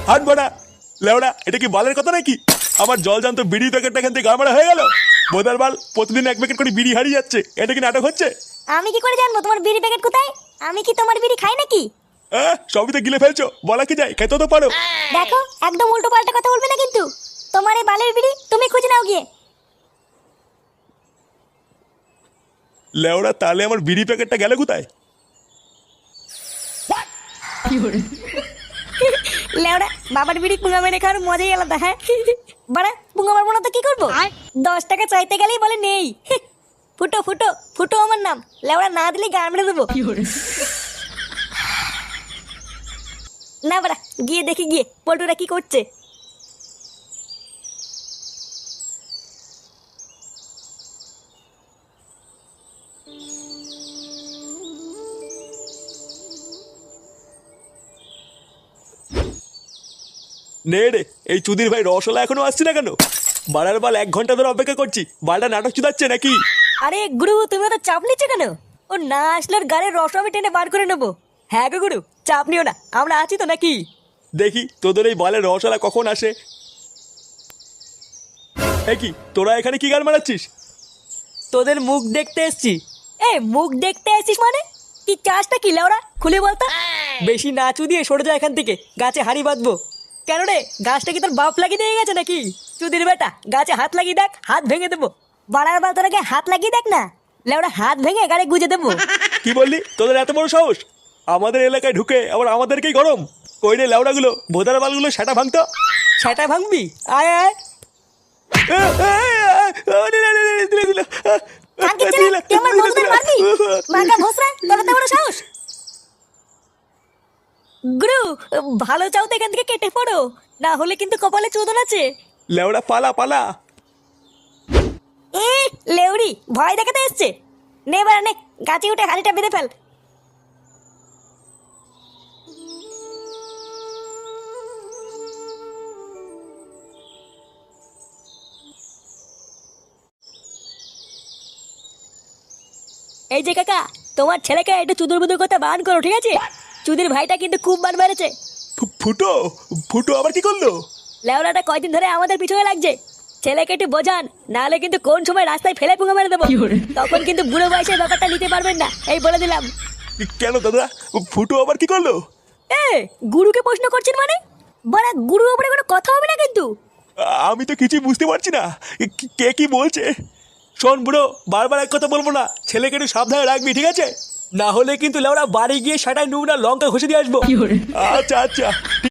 হাট বাড়া লেওড়া, এটা কি বালের কথা নাকি? আমার জলজান্ত বিড়ি প্যাকেটটা এখান থেকে গামারা হয়ে গেল। বোধার বাল প্রতিদিন এক প্যাকেট করে বিড়ি হারিয়ে যাচ্ছে, এটা কি নাটক হচ্ছে? আমি কি করে জানবো তোমার বিড়ি প্যাকেট কোথায়? আমি কি তোমার বিড়ি খাই নাকি? সবই তো গিলে ফেলছো, বলা কি যায়, খেতে তো পারো। দেখো একদম উল্টো পাল্টা কথা বলবে না কিন্তু। তোমার এই বালের বিড়ি তুমি খুঁজে নাও গিয়ে। লেওড়া তাহলে আমার বিড়ি প্যাকেটটা গেল কোথায়? লেওড়া বাবার বিড়ি পুঙ্গা মেরে খাওয়ার মজাই আলাদা। হ্যাঁ বাড়া, পুঙ্গা মারবো না তো কি করবো? 10 টাকা চাইতে গেলেই বলে নেই। ফুটো ফুটো ফুটো আমার নাম। লেওড়া না দিলে গান মেরে দেবো। না বাড়া, গিয়ে দেখি গিয়ে পল্টুরা কি করছে। নে রে, এই চুদির ভাই রসলা এখনো আসছে না কেন? বাড়ার বাল 1 ঘন্টা ধরে অপেক্ষা করছি, বালটা নাটক চুদাচ্ছে নাকি? আরে গুরু, তুমি তো চাপ নিচ্ছ কেন? ও না আসলে ওর গাড়ির রস আমি টেনে বার করে নেবো। হ্যাঁ গো গুরু, চাপ নিও না, আমরা আছি তো নাকি? দেখি তোদের এই বালের রসলা কখন আসে। এ কি, তোরা এখানে কি গান মারাচ্ছিস? তোদের মুখ দেখতে এসছি। এ মুখ দেখতে এসছিস মানে? কি চাষটা কি লাউরা, খুলে বলতো। বেশি নাচু দিয়ে সরে যা এখান থেকে, গাছে হাড়ি বাঁধবো। কেন রে, গাছটা কি তোর বাপ লাগিয়ে দিয়ে গেছে নাকি? চুদির বেটা, গাছে হাত লাগিয়ে দেখ, হাত ভেঙে দেবো। বাড়ার বার তোরাকে হাত লাগিয়ে দেখ না, লাউরা হাত ভেঙে গাড়ি গুজে দেবো। কি বললি, তোদের এত বড় সাহস? আমাদের এলাকায় ঢুকে আবার আমাদেরকেই গরম। কই রে লেওড়াগুলো, ভোদার বালগুলো সেটা ভাঙতো। সেটা ভাঙবি? আয় আয়। তুই আমার বন্ধুদের মারবি? মাকা ভোসরা, তোর এত বড় সাহস? গুরু, ভালো চাও তো এখান থেকে কেটে পড়ো, না হলে কিন্তু কপালে চোদন আছে। লেওড়া পালা পালা। এ লেউড়ি ভয় দেখাতে এসছে। নে এবার নে, গাছে উঠে হাড়িটা বেঁধে ফেল। এই যে কাকা, তোমার ছেলেকে একটু চুদুর বুদুর করতে বারণ করো, ঠিক আছে? চুদির ভাইটা কিন্তু খুব বার মেরেছে। ফুটো ফুটো আবার কি করলো? লেওড়াটা কয়দিন ধরে আমাদের পিছনে লাগছে। ছেলেকে একটু বোঝান, নাহলে কিন্তু কোন সময় রাস্তায় ফেলে পুঙ্গা মেরে দেবো। তখন কিন্তু বুড়ো বয়সের ব্যাপারটা নিতে পারবেন না, এই বলে দিলাম। কেন দাদা, ফুটো আবার কি করলো? এ গুরুকে প্রশ্ন করছেন মানে? বড়া গুরু উপরে কোনো কথা হবে না কিন্তু। আমি তো কিছুই বুঝতে পারছি না, কে কি বলছে। শোন বুড়ো, বারবার এক কথা বলবো না, ছেলেকে একটু সাবধানে রাখবি, ঠিক আছে? না হলে কিন্তু লেওড়া বাড়ি গিয়ে সেটাই নুবনা লঙ্কা ঘষে দিয়ে আসবো। আচ্ছা আচ্ছা।